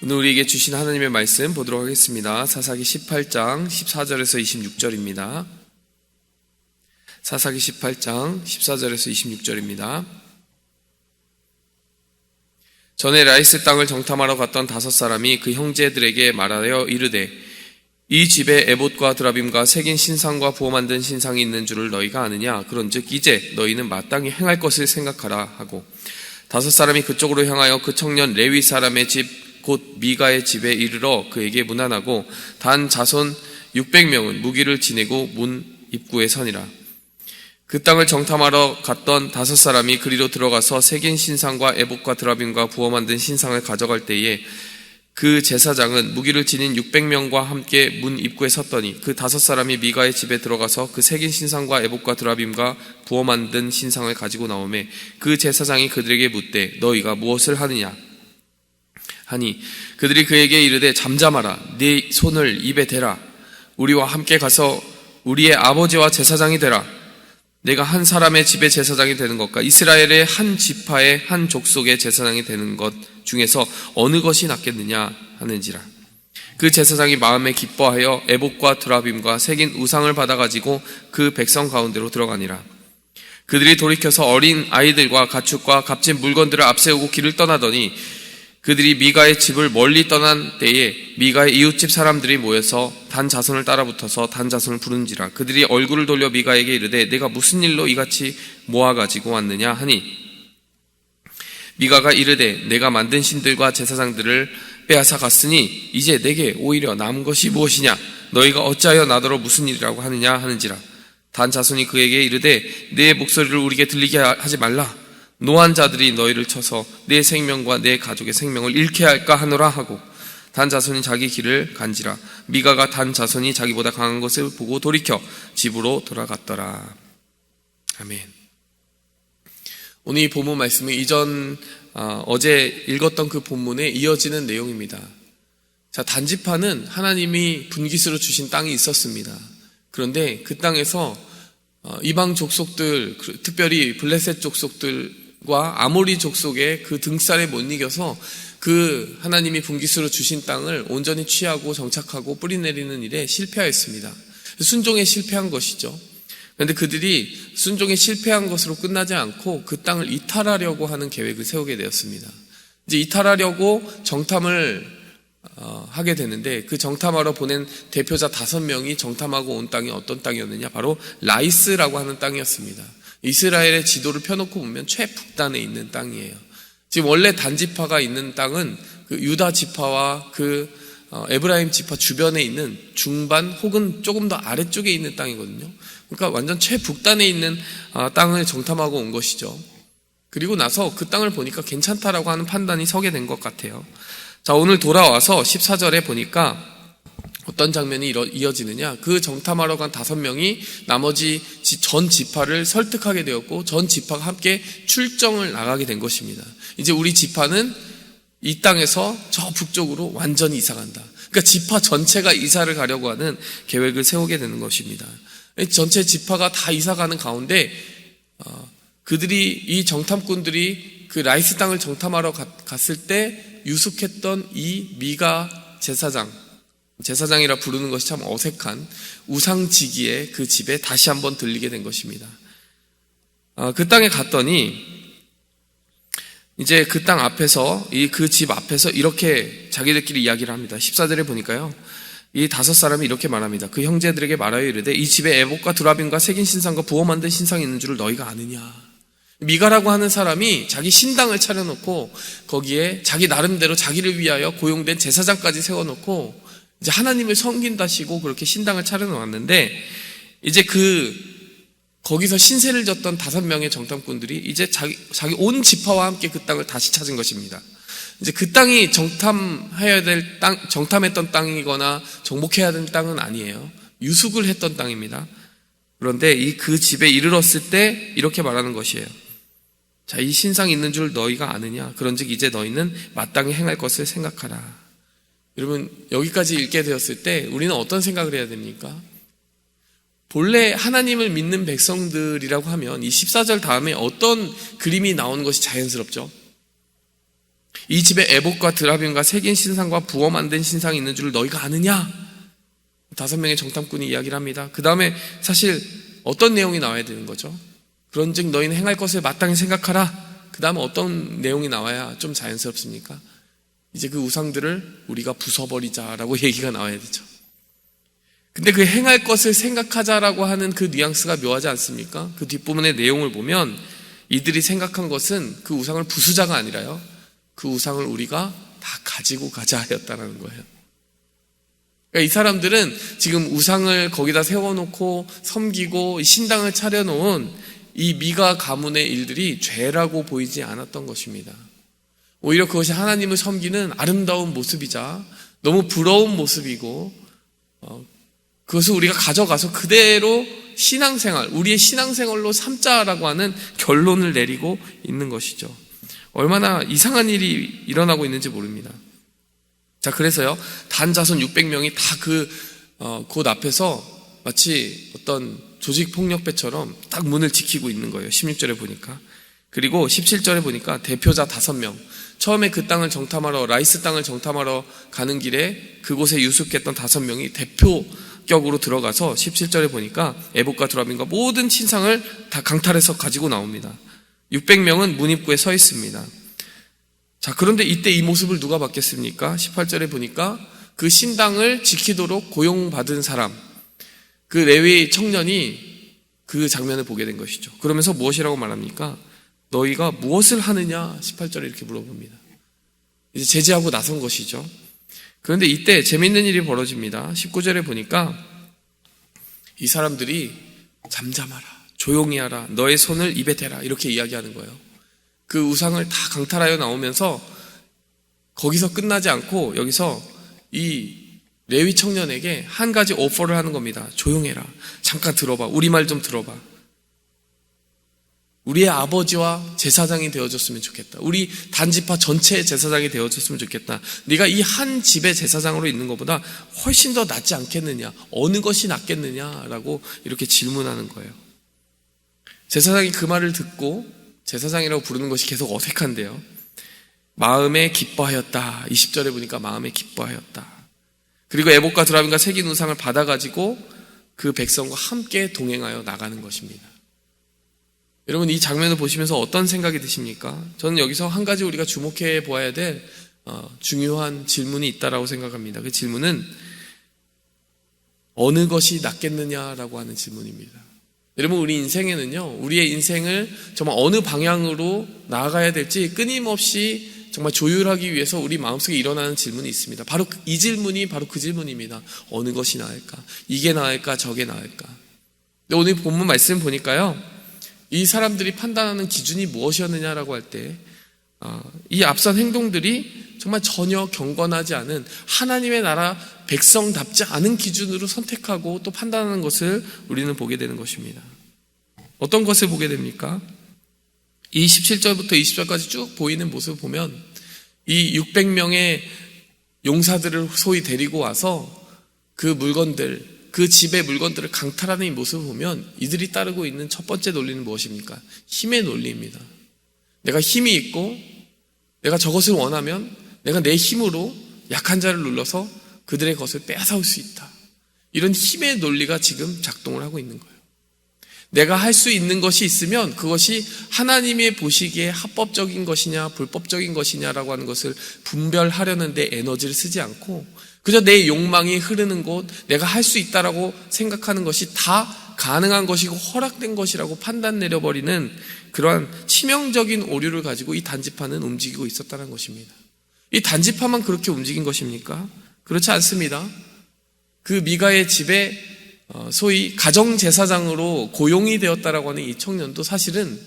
오늘 우리에게 주신 하나님의 말씀 보도록 하겠습니다. 사사기 18장 14절에서 26절입니다. 사사기 18장 14절에서 26절입니다. 전에 라이스 땅을 정탐하러 갔던 5사람이 그 형제들에게 말하여 이르되 이 집에 에봇과 드라빔과 새긴 신상과 부어 만든 신상이 있는 줄을 너희가 아느냐? 그런즉 이제 너희는 마땅히 행할 것을 생각하라 하고 5사람이 그쪽으로 향하여 그 청년 레위 사람의 집 곧 미가의 집에 이르러 그에게 문안하고 단 자손 600명은 무기를 지내고 문 입구에 서니라. 그 땅을 정탐하러 갔던 5사람이 그리로 들어가서 새긴 신상과 에봇과 드라빔과 부어 만든 신상을 가져갈 때에 그 제사장은 무기를 지닌 600명과 함께 문 입구에 섰더니 그 5사람이 미가의 집에 들어가서 그 새긴 신상과 에봇과 드라빔과 부어 만든 신상을 가지고 나오매 그 제사장이 그들에게 묻되 너희가 무엇을 하느냐 하니 그들이 그에게 이르되 잠잠하라. 네 손을 입에 대라. 우리와 함께 가서 우리의 아버지와 제사장이 되라. 내가 한 사람의 집의 제사장이 되는 것과 이스라엘의 한 지파의 한 족속의 제사장이 되는 것 중에서 어느 것이 낫겠느냐 하는지라. 그 제사장이 마음에 기뻐하여 에봇과 드라빔과 새긴 우상을 받아가지고 그 백성 가운데로 들어가니라. 그들이 돌이켜서 어린 아이들과 가축과 값진 물건들을 앞세우고 길을 떠나더니 그들이 미가의 집을 멀리 떠난 때에 미가의 이웃집 사람들이 모여서 단 자손을 따라붙어서 단 자손을 부른지라. 그들이 얼굴을 돌려 미가에게 이르되 내가 무슨 일로 이같이 모아가지고 왔느냐 하니 미가가 이르되 내가 만든 신들과 제사장들을 빼앗아 갔으니 이제 내게 오히려 남은 것이 무엇이냐? 너희가 어찌하여 나더러 무슨 일이라고 하느냐 하는지라. 단 자손이 그에게 이르되 내 목소리를 우리에게 들리게 하지 말라. 노한 자들이 너희를 쳐서 내 생명과 내 가족의 생명을 잃게 할까 하노라 하고 단 자손이 자기 길을 간지라. 미가가 단 자손이 자기보다 강한 것을 보고 돌이켜 집으로 돌아갔더라. 아멘. 오늘 이 본문 말씀은 어제 읽었던 그 본문에 이어지는 내용입니다. 자, 단지파는 하나님이 분깃으로 주신 땅이 있었습니다. 그런데 그 땅에서 이방 족속들, 특별히 블레셋 족속들과 아모리 족속의 그 등살에 못 이겨서 그 하나님이 분깃으로 주신 땅을 온전히 취하고 정착하고 뿌리내리는 일에 실패하였습니다. 순종에 실패한 것이죠. 그런데 그들이 순종에 실패한 것으로 끝나지 않고 그 땅을 이탈하려고 하는 계획을 세우게 되었습니다. 이제 이탈하려고 정탐을 하게 되는데 그 정탐하러 보낸 대표자 5명이 정탐하고 온 땅이 어떤 땅이었느냐? 바로 라이스라고 하는 땅이었습니다. 이스라엘의 지도를 펴놓고 보면 최북단에 있는 땅이에요. 지금 원래 단지파가 있는 땅은 그 유다 지파와 그 에브라임 지파 주변에 있는 중반 혹은 조금 더 아래쪽에 있는 땅이거든요. 그러니까 완전 최북단에 있는 땅을 정탐하고 온 것이죠. 그리고 나서 그 땅을 보니까 괜찮다라고 하는 판단이 서게 된 것 같아요. 자, 오늘 돌아와서 14절에 보니까 어떤 장면이 이어지느냐? 그 정탐하러 간 5명이 나머지 전 지파를 설득하게 되었고 전 지파가 함께 출정을 나가게 된 것입니다. 이제 우리 지파는 이 땅에서 저 북쪽으로 완전히 이사간다. 그러니까 지파 전체가 이사를 가려고 하는 계획을 세우게 되는 것입니다. 전체 지파가 다 이사가는 가운데 그들이 이 정탐꾼들이 그 라이스 땅을 정탐하러 갔을 때 유숙했던 이 미가 제사장이라 부르는 것이 참 어색한 우상지기의 그 집에 다시 한번 들리게 된 것입니다. 그 땅에 갔더니 이제 그 땅 앞에서 그 집 앞에서 이렇게 자기들끼리 이야기를 합니다. 14절에 보니까요. 이 5사람이 이렇게 말합니다. 그 형제들에게 말하여 이르되 이 집에 에봇과 드라빔과 새긴 신상과 부어 만든 신상이 있는 줄을 너희가 아느냐. 미가라고 하는 사람이 자기 신당을 차려놓고 거기에 자기 나름대로 자기를 위하여 고용된 제사장까지 세워놓고 이제 하나님을 섬긴다시고 그렇게 신당을 차려놓았는데 이제 거기서 신세를 졌던 5명의 정탐꾼들이 이제 자기 온 지파와 함께 그 땅을 다시 찾은 것입니다. 이제 그 땅이 정탐해야 될 땅, 정탐했던 땅이거나 정복해야 되는 땅은 아니에요. 유숙을 했던 땅입니다. 그런데 그 집에 이르렀을 때 이렇게 말하는 것이에요. 자, 이 신상이 있는 줄 너희가 아느냐? 그런즉 이제 너희는 마땅히 행할 것을 생각하라. 여러분, 여기까지 읽게 되었을 때 우리는 어떤 생각을 해야 됩니까? 본래 하나님을 믿는 백성들이라고 하면 이 14절 다음에 어떤 그림이 나오는 것이 자연스럽죠? 이 집에 에봇과 드라빔과 새긴 신상과 부어 만든 신상이 있는 줄 너희가 아느냐? 5명의 정탐꾼이 이야기를 합니다. 그 다음에 사실 어떤 내용이 나와야 되는 거죠? 그런즉 너희는 행할 것을 마땅히 생각하라. 그 다음에 어떤 내용이 나와야 좀 자연스럽습니까? 이제 그 우상들을 우리가 부숴버리자라고 얘기가 나와야 되죠. 근데 그 행할 것을 생각하자라고 하는 그 뉘앙스가 묘하지 않습니까? 그 뒷부분의 내용을 보면 이들이 생각한 것은 그 우상을 부수자가 아니라요, 그 우상을 우리가 다 가지고 가자 하였다는 거예요. 그러니까 이 사람들은 지금 우상을 거기다 세워놓고 섬기고 신당을 차려놓은 이 미가 가문의 일들이 죄라고 보이지 않았던 것입니다. 오히려 그것이 하나님을 섬기는 아름다운 모습이자 너무 부러운 모습이고, 그것을 우리가 가져가서 그대로 신앙생활, 우리의 신앙생활로 삼자라고 하는 결론을 내리고 있는 것이죠. 얼마나 이상한 일이 일어나고 있는지 모릅니다. 자, 그래서요, 단 자손 600명이 다 곳 앞에서 마치 어떤 조직폭력배처럼 딱 문을 지키고 있는 거예요. 16절에 보니까. 그리고 17절에 보니까 대표자 5명, 처음에 그 땅을 정탐하러, 라이스 땅을 정탐하러 가는 길에 그곳에 유숙했던 5명이 대표격으로 들어가서 17절에 보니까 에봇과 드라빔과 모든 신상을 다 강탈해서 가지고 나옵니다. 600명은 문 입구에 서 있습니다. 자, 그런데 이때 이 모습을 누가 봤겠습니까? 18절에 보니까 그 신당을 지키도록 고용받은 사람, 그 레위 청년이 그 장면을 보게 된 것이죠. 그러면서 무엇이라고 말합니까? 너희가 무엇을 하느냐? 18절에 이렇게 물어봅니다. 이제 제지하고 나선 것이죠. 그런데 이때 재밌는 일이 벌어집니다. 19절에 보니까 이 사람들이 잠잠하라, 조용히 하라, 너의 손을 입에 대라, 이렇게 이야기하는 거예요. 그 우상을 다 강탈하여 나오면서 거기서 끝나지 않고 여기서 이 레위 청년에게 한 가지 오퍼를 하는 겁니다. 조용해라, 잠깐 들어봐, 우리 말 좀 들어봐. 우리의 아버지와 제사장이 되어줬으면 좋겠다. 우리 단지파 전체의 제사장이 되어줬으면 좋겠다. 네가 이 한 집의 제사장으로 있는 것보다 훨씬 더 낫지 않겠느냐, 어느 것이 낫겠느냐라고 이렇게 질문하는 거예요. 제사장이 그 말을 듣고, 제사장이라고 부르는 것이 계속 어색한데요, 마음에 기뻐하였다. 20절에 보니까 마음에 기뻐하였다. 그리고 에봇과 드라빔과 새긴 우상을 받아가지고 그 백성과 함께 동행하여 나가는 것입니다. 여러분, 이 장면을 보시면서 어떤 생각이 드십니까? 저는 여기서 한 가지 우리가 주목해 보아야 될 중요한 질문이 있다라고 생각합니다. 그 질문은 어느 것이 낫겠느냐라고 하는 질문입니다. 여러분, 우리 인생에는요, 우리의 인생을 정말 어느 방향으로 나아가야 될지 끊임없이 정말 조율하기 위해서 우리 마음속에 일어나는 질문이 있습니다. 바로 이 질문이 바로 그 질문입니다. 어느 것이 나을까? 이게 나을까? 저게 나을까? 근데 오늘 본문 말씀 보니까요, 이 사람들이 판단하는 기준이 무엇이었느냐라고 할 때, 이 앞선 행동들이 정말 전혀 경건하지 않은 하나님의 나라 백성답지 않은 기준으로 선택하고 또 판단하는 것을 우리는 보게 되는 것입니다. 어떤 것을 보게 됩니까? 이 17절부터 20절까지 쭉 보이는 모습을 보면 이 600명의 용사들을 소위 데리고 와서 그 물건들, 그 집의 물건들을 강탈하는 이 모습을 보면 이들이 따르고 있는 첫 번째 논리는 무엇입니까? 힘의 논리입니다. 내가 힘이 있고 내가 저것을 원하면 내가 내 힘으로 약한 자를 눌러서 그들의 것을 빼앗아올 수 있다. 이런 힘의 논리가 지금 작동을 하고 있는 거예요. 내가 할 수 있는 것이 있으면 그것이 하나님의 보시기에 합법적인 것이냐 불법적인 것이냐라고 하는 것을 분별하려는 데 에너지를 쓰지 않고 그저 내 욕망이 흐르는 곳, 내가 할 수 있다라고 생각하는 것이 다 가능한 것이고 허락된 것이라고 판단 내려버리는 그러한 치명적인 오류를 가지고 이 단지파는 움직이고 있었다는 것입니다. 이 단지파만 그렇게 움직인 것입니까? 그렇지 않습니다. 그 미가의 집에 소위 가정제사장으로 고용이 되었다라고 하는 이 청년도 사실은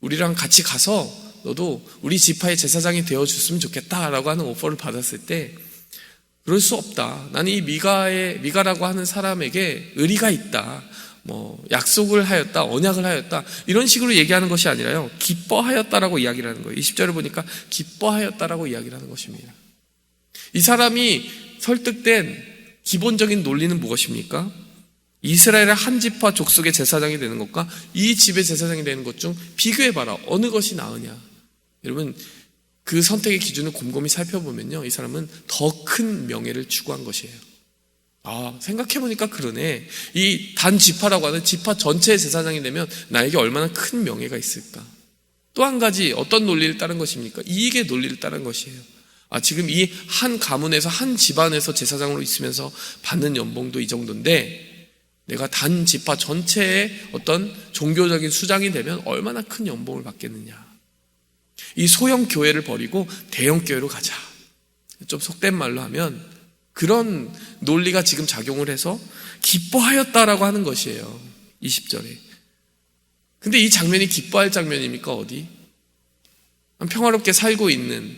우리랑 같이 가서 너도 우리 지파의 제사장이 되어줬으면 좋겠다라고 하는 오퍼를 받았을 때 그럴 수 없다. 나는 이 미가라고 하는 사람에게 의리가 있다. 약속을 하였다, 언약을 하였다. 이런 식으로 얘기하는 것이 아니라요. 기뻐하였다라고 이야기를 하는 거예요. 20절을 보니까 기뻐하였다라고 이야기를 하는 것입니다. 이 사람이 설득된 기본적인 논리는 무엇입니까? 이스라엘의 한 지파 족속의 제사장이 되는 것과 이 집의 제사장이 되는 것 중 비교해봐라. 어느 것이 나으냐? 여러분, 그 선택의 기준을 곰곰이 살펴보면요, 이 사람은 더 큰 명예를 추구한 것이에요. 생각해보니까 그러네. 이 단 지파라고 하는 지파 전체의 제사장이 되면 나에게 얼마나 큰 명예가 있을까. 또 한 가지 어떤 논리를 따른 것입니까? 이익의 논리를 따른 것이에요. 지금 이 한 가문에서 한 집안에서 제사장으로 있으면서 받는 연봉도 이 정도인데 내가 단 지파 전체의 어떤 종교적인 수장이 되면 얼마나 큰 연봉을 받겠느냐. 이 소형 교회를 버리고 대형 교회로 가자. 좀 속된 말로 하면 그런 논리가 지금 작용을 해서 기뻐하였다라고 하는 것이에요. 20절에. 근데 이 장면이 기뻐할 장면입니까? 어디? 평화롭게 살고 있는,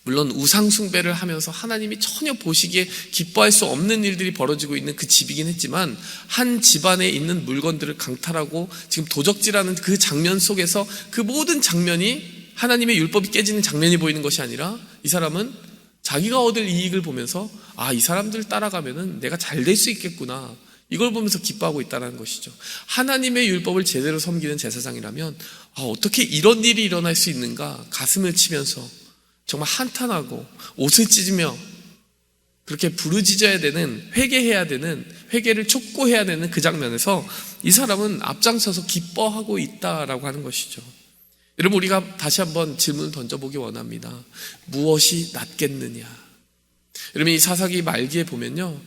물론 우상 숭배를 하면서 하나님이 전혀 보시기에 기뻐할 수 없는 일들이 벌어지고 있는 그 집이긴 했지만 한 집안에 있는 물건들을 강탈하고 지금 도적질하는 그 장면 속에서 그 모든 장면이 하나님의 율법이 깨지는 장면이 보이는 것이 아니라 이 사람은 자기가 얻을 이익을 보면서 이 사람들 따라가면은 내가 잘 될 수 있겠구나, 이걸 보면서 기뻐하고 있다는 것이죠. 하나님의 율법을 제대로 섬기는 제사장이라면 어떻게 이런 일이 일어날 수 있는가 가슴을 치면서 정말 한탄하고 옷을 찢으며 그렇게 부르짖어야 되는, 회개해야 되는, 회개를 촉구해야 되는 그 장면에서 이 사람은 앞장서서 기뻐하고 있다라고 하는 것이죠. 여러분, 우리가 다시 한번 질문을 던져보기 원합니다. 무엇이 낫겠느냐? 여러분, 이 사사기 말기에 보면요,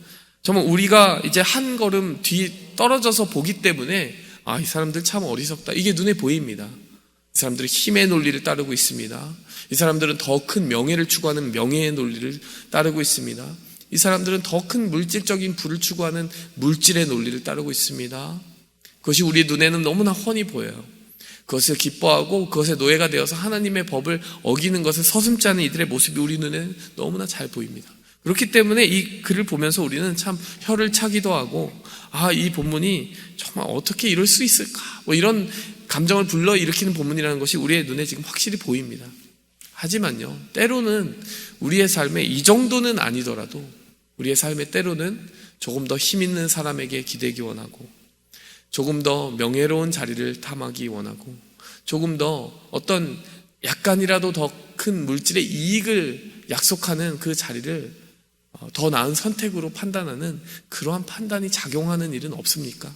정말 우리가 이제 한 걸음 뒤 떨어져서 보기 때문에 이 사람들 참 어리석다, 이게 눈에 보입니다. 이 사람들은 힘의 논리를 따르고 있습니다. 이 사람들은 더 큰 명예를 추구하는 명예의 논리를 따르고 있습니다. 이 사람들은 더 큰 물질적인 부를 추구하는 물질의 논리를 따르고 있습니다. 그것이 우리 눈에는 너무나 훤히 보여요. 그것을 기뻐하고 그것의 노예가 되어서 하나님의 법을 어기는 것을 서슴지 않은 이들의 모습이 우리 눈에는 너무나 잘 보입니다. 그렇기 때문에 이 글을 보면서 우리는 참 혀를 차기도 하고 이 본문이 정말 어떻게 이럴 수 있을까, 이런 감정을 불러일으키는 본문이라는 것이 우리의 눈에 지금 확실히 보입니다. 하지만요, 때로는 우리의 삶에 이 정도는 아니더라도 우리의 삶에 때로는 조금 더 힘 있는 사람에게 기대기 원하고, 조금 더 명예로운 자리를 탐하기 원하고, 조금 더 어떤 약간이라도 더 큰 물질의 이익을 약속하는 그 자리를 더 나은 선택으로 판단하는 그러한 판단이 작용하는 일은 없습니까?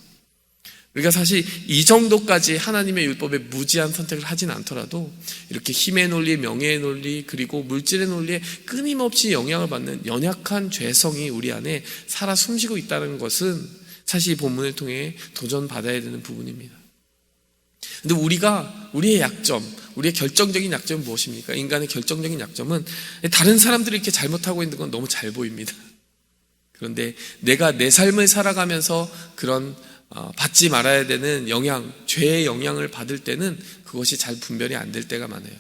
우리가 사실 이 정도까지 하나님의 율법에 무지한 선택을 하진 않더라도 이렇게 힘의 논리, 명예의 논리, 그리고 물질의 논리에 끊임없이 영향을 받는 연약한 죄성이 우리 안에 살아 숨쉬고 있다는 것은 사실 이 본문을 통해 도전받아야 되는 부분입니다. 근데 우리의 약점, 우리의 결정적인 약점은 무엇입니까? 인간의 결정적인 약점은 다른 사람들이 이렇게 잘못하고 있는 건 너무 잘 보입니다. 그런데 내가 내 삶을 살아가면서 그런 받지 말아야 되는 영향, 죄의 영향을 받을 때는 그것이 잘 분별이 안 될 때가 많아요.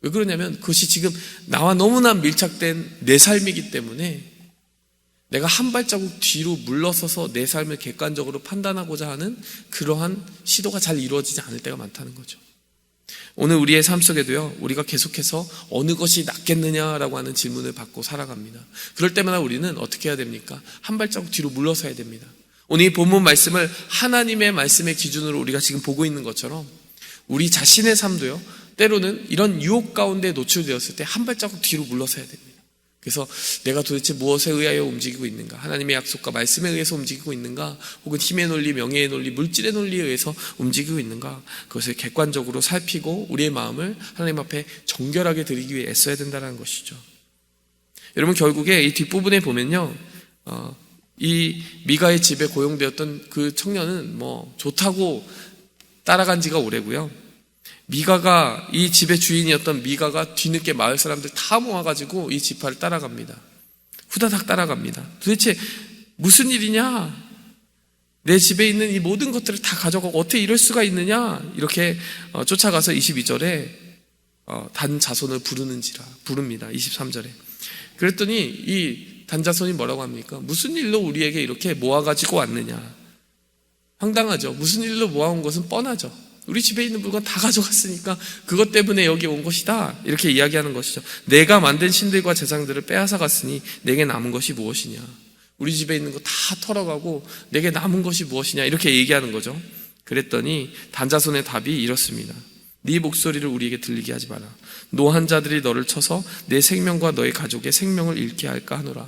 왜 그러냐면 그것이 지금 나와 너무나 밀착된 내 삶이기 때문에 내가 한 발자국 뒤로 물러서서 내 삶을 객관적으로 판단하고자 하는 그러한 시도가 잘 이루어지지 않을 때가 많다는 거죠. 오늘 우리의 삶 속에도요, 우리가 계속해서 어느 것이 낫겠느냐라고 하는 질문을 받고 살아갑니다. 그럴 때마다 우리는 어떻게 해야 됩니까? 한 발자국 뒤로 물러서야 됩니다. 오늘 이 본문 말씀을 하나님의 말씀의 기준으로 우리가 지금 보고 있는 것처럼 우리 자신의 삶도요, 때로는 이런 유혹 가운데 노출되었을 때 한 발자국 뒤로 물러서야 됩니다. 그래서 내가 도대체 무엇에 의하여 움직이고 있는가? 하나님의 약속과 말씀에 의해서 움직이고 있는가? 혹은 힘의 논리, 명예의 논리, 물질의 논리에 의해서 움직이고 있는가? 그것을 객관적으로 살피고 우리의 마음을 하나님 앞에 정결하게 드리기 위해 애써야 된다는 것이죠. 여러분, 결국에 이 뒷부분에 보면요, 이 미가의 집에 고용되었던 그 청년은 좋다고 따라간 지가 오래고요. 미가가, 이 집의 주인이었던 미가가 뒤늦게 마을 사람들 다 모아가지고 이 지파를 따라갑니다. 후다닥 따라갑니다. 도대체 무슨 일이냐? 내 집에 있는 이 모든 것들을 다 가져가고 어떻게 이럴 수가 있느냐? 이렇게 쫓아가서 22절에 단 자손을 부릅니다. 23절에. 그랬더니 이 단자손이 뭐라고 합니까? 무슨 일로 우리에게 이렇게 모아가지고 왔느냐? 황당하죠. 무슨 일로 모아온 것은 뻔하죠. 우리 집에 있는 물건 다 가져갔으니까 그것 때문에 여기 온 것이다, 이렇게 이야기하는 것이죠. 내가 만든 신들과 제상들을 빼앗아 갔으니 내게 남은 것이 무엇이냐? 우리 집에 있는 거 다 털어가고 내게 남은 것이 무엇이냐, 이렇게 얘기하는 거죠. 그랬더니 단자손의 답이 이렇습니다. 네 목소리를 우리에게 들리게 하지 마라. 노한 자들이 너를 쳐서 내 생명과 너의 가족의 생명을 잃게 할까 하노라.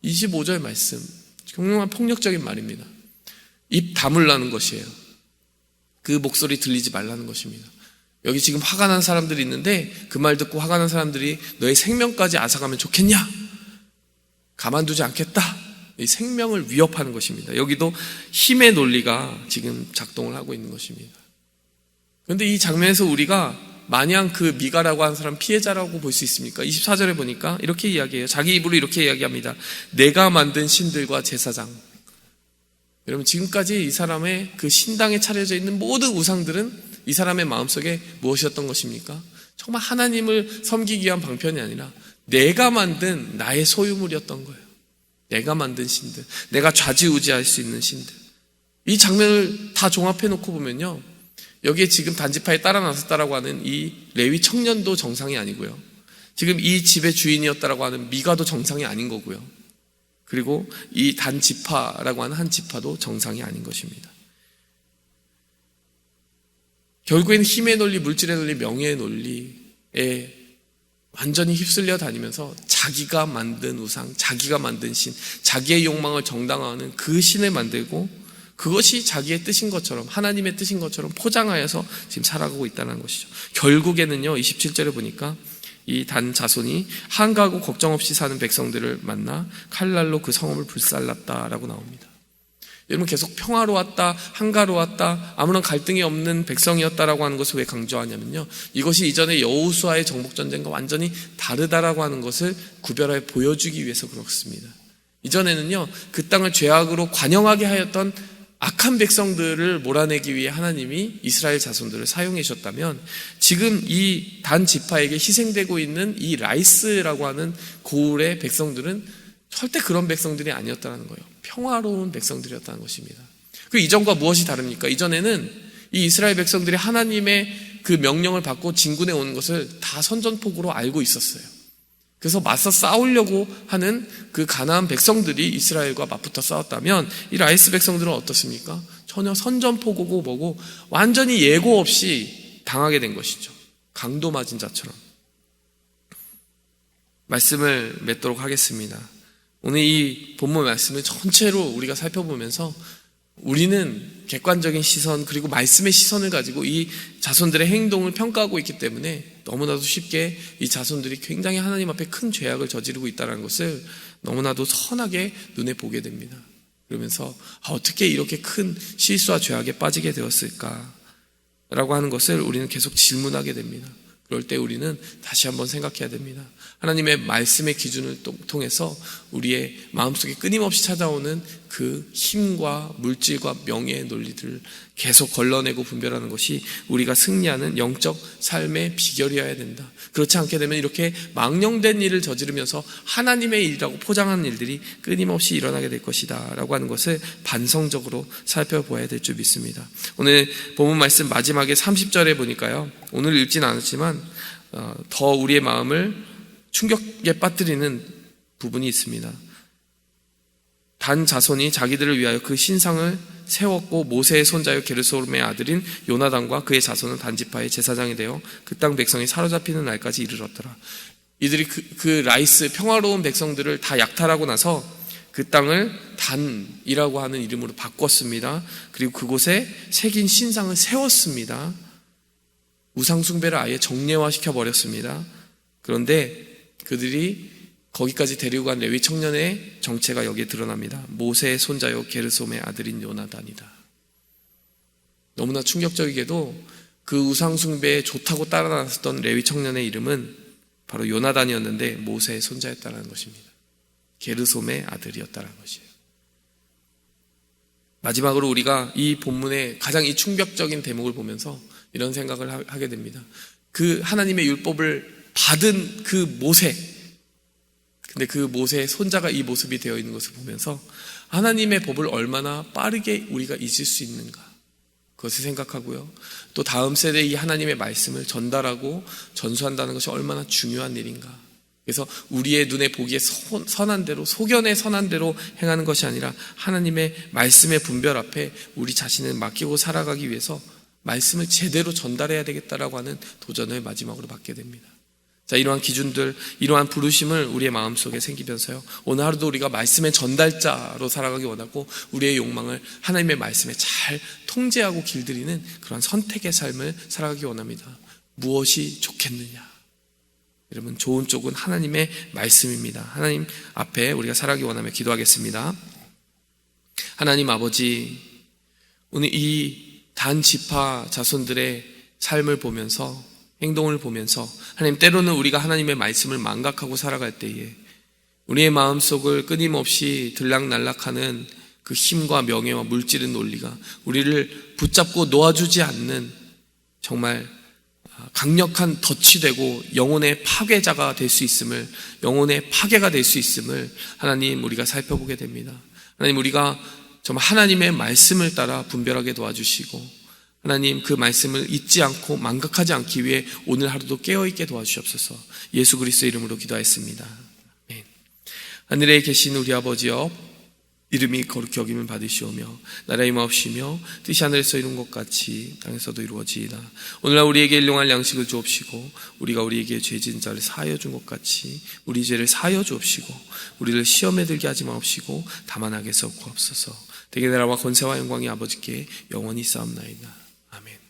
25절 말씀, 정말 폭력적인 말입니다. 입 다물라는 것이에요. 그 목소리 들리지 말라는 것입니다. 여기 지금 화가 난 사람들이 있는데 그 말 듣고 화가 난 사람들이 너의 생명까지 앗아가면 좋겠냐? 가만두지 않겠다. 이 생명을 위협하는 것입니다. 여기도 힘의 논리가 지금 작동을 하고 있는 것입니다. 그런데 이 장면에서 우리가 마냥 그 미가라고 하는 사람 피해자라고 볼 수 있습니까? 24절에 보니까 이렇게 이야기해요. 자기 입으로 이렇게 이야기합니다. 내가 만든 신들과 제사장. 여러분, 지금까지 이 사람의 그 신당에 차려져 있는 모든 우상들은 이 사람의 마음속에 무엇이었던 것입니까? 정말 하나님을 섬기기 위한 방편이 아니라 내가 만든 나의 소유물이었던 거예요. 내가 만든 신들, 내가 좌지우지할 수 있는 신들. 이 장면을 다 종합해 놓고 보면요, 여기에 지금 단지파에 따라 나섰다라고 하는 이 레위 청년도 정상이 아니고요, 지금 이 집의 주인이었다라고 하는 미가도 정상이 아닌 거고요, 그리고 이 단지파라고 하는 한 지파도 정상이 아닌 것입니다. 결국에는 힘의 논리, 물질의 논리, 명예의 논리에 완전히 휩쓸려 다니면서 자기가 만든 우상, 자기가 만든 신, 자기의 욕망을 정당화하는 그 신을 만들고 그것이 자기의 뜻인 것처럼, 하나님의 뜻인 것처럼 포장하여서 지금 살아가고 있다는 것이죠. 결국에는요, 27절에 보니까 이 단 자손이 한가하고 걱정 없이 사는 백성들을 만나 칼날로 그 성읍을 불살랐다라고 나옵니다. 여러분, 계속 평화로웠다, 한가로웠다, 아무런 갈등이 없는 백성이었다라고 하는 것을 왜 강조하냐면요, 이것이 이전의 여호수아의 정복전쟁과 완전히 다르다라고 하는 것을 구별하여 보여주기 위해서 그렇습니다. 이전에는요, 그 땅을 죄악으로 관영하게 하였던 악한 백성들을 몰아내기 위해 하나님이 이스라엘 자손들을 사용해 주셨다면, 지금 이 단 지파에게 희생되고 있는 이 라이스라고 하는 고울의 백성들은 절대 그런 백성들이 아니었다는 거예요. 평화로운 백성들이었다는 것입니다. 그 이전과 무엇이 다릅니까? 이전에는 이 이스라엘 백성들이 하나님의 그 명령을 받고 진군해 오는 것을 다 선전포고로 알고 있었어요. 그래서 맞서 싸우려고 하는 그 가나안 백성들이 이스라엘과 맞붙어 싸웠다면, 이 라이스 백성들은 어떻습니까? 전혀 선전포고고 뭐고 완전히 예고 없이 당하게 된 것이죠. 강도 맞은 자처럼. 말씀을 맺도록 하겠습니다. 오늘 이 본문 말씀을 전체로 우리가 살펴보면서 우리는 객관적인 시선, 그리고 말씀의 시선을 가지고 이 자손들의 행동을 평가하고 있기 때문에 너무나도 쉽게 이 자손들이 굉장히 하나님 앞에 큰 죄악을 저지르고 있다는 것을 너무나도 선하게 눈에 보게 됩니다. 그러면서 어떻게 이렇게 큰 실수와 죄악에 빠지게 되었을까 라고 하는 것을 우리는 계속 질문하게 됩니다. 그럴 때 우리는 다시 한번 생각해야 됩니다. 하나님의 말씀의 기준을 통해서 우리의 마음속에 끊임없이 찾아오는 그 힘과 물질과 명예의 논리들을 계속 걸러내고 분별하는 것이 우리가 승리하는 영적 삶의 비결이어야 된다. 그렇지 않게 되면 이렇게 망령된 일을 저지르면서 하나님의 일이라고 포장하는 일들이 끊임없이 일어나게 될 것이다 라고 하는 것을 반성적으로 살펴보아야 될 줄 믿습니다. 오늘 본문 말씀 마지막에 30절에 보니까요, 오늘 읽진 않았지만 더 우리의 마음을 충격에 빠뜨리는 부분이 있습니다. 단 자손이 자기들을 위하여 그 신상을 세웠고 모세의 손자요 게르솜의 아들인 요나단과 그의 자손은 단지파의 제사장이 되어 그 땅 백성이 사로잡히는 날까지 이르렀더라. 이들이 그 라이스 평화로운 백성들을 다 약탈하고 나서 그 땅을 단이라고 하는 이름으로 바꿨습니다. 그리고 그곳에 새긴 신상을 세웠습니다. 우상 숭배를 아예 정례화시켜 버렸습니다. 그런데 그들이 거기까지 데리고 간 레위 청년의 정체가 여기에 드러납니다. 모세의 손자요 게르솜의 아들인 요나단이다. 너무나 충격적이게도 그 우상 숭배에 좋다고 따라 나섰던 레위 청년의 이름은 바로 요나단이었는데 모세의 손자였다는 것입니다. 게르솜의 아들이었다는 것이에요. 마지막으로 우리가 이 본문의 가장 이 충격적인 대목을 보면서 이런 생각을 하게 됩니다. 그 하나님의 율법을 받은 그 모세, 근데 그 모세의 손자가 이 모습이 되어 있는 것을 보면서 하나님의 법을 얼마나 빠르게 우리가 잊을 수 있는가, 그것을 생각하고요, 또 다음 세대에 이 하나님의 말씀을 전달하고 전수한다는 것이 얼마나 중요한 일인가. 그래서 우리의 눈에 보기에 선한 대로, 소견에 선한 대로 행하는 것이 아니라 하나님의 말씀의 분별 앞에 우리 자신을 맡기고 살아가기 위해서 말씀을 제대로 전달해야 되겠다라고 하는 도전을 마지막으로 받게 됩니다. 자, 이러한 기준들, 이러한 부르심을 우리의 마음속에 생기면서요, 오늘 하루도 우리가 말씀의 전달자로 살아가기 원하고 우리의 욕망을 하나님의 말씀에 잘 통제하고 길들이는 그런 선택의 삶을 살아가기 원합니다. 무엇이 좋겠느냐? 여러분, 좋은 쪽은 하나님의 말씀입니다. 하나님 앞에 우리가 살아가기 원하며 기도하겠습니다. 하나님 아버지, 오늘 이 단 지파 자손들의 삶을 보면서, 행동을 보면서, 하나님, 때로는 우리가 하나님의 말씀을 망각하고 살아갈 때에 우리의 마음속을 끊임없이 들락날락하는 그 힘과 명예와 물질의 논리가 우리를 붙잡고 놓아주지 않는 정말 강력한 덫이 되고 영혼의 파괴자가 될 수 있음을, 영혼의 파괴가 될 수 있음을 하나님, 우리가 살펴보게 됩니다. 하나님, 우리가 정말 하나님의 말씀을 따라 분별하게 도와주시고, 하나님, 그 말씀을 잊지 않고 망각하지 않기 위해 오늘 하루도 깨어있게 도와주시옵소서. 예수 그리스도의 이름으로 기도하였습니다. 아멘. 하늘에 계신 우리 아버지여, 이름이 거룩히 여김을 받으시오며 나라의 임하옵시며 뜻이 하늘에서 이룬 것 같이 땅에서도 이루어지이다. 오늘날 우리에게 일용할 양식을 주옵시고 우리가 우리에게 죄진 자를 사하여 준 것 같이 우리 죄를 사하여 주옵시고 우리를 시험에 들게 하지 마옵시고 다만 악에서 구하옵소서. 대개 나라와 권세와 영광이 아버지께 영원히 쌓옵나이다. 아멘.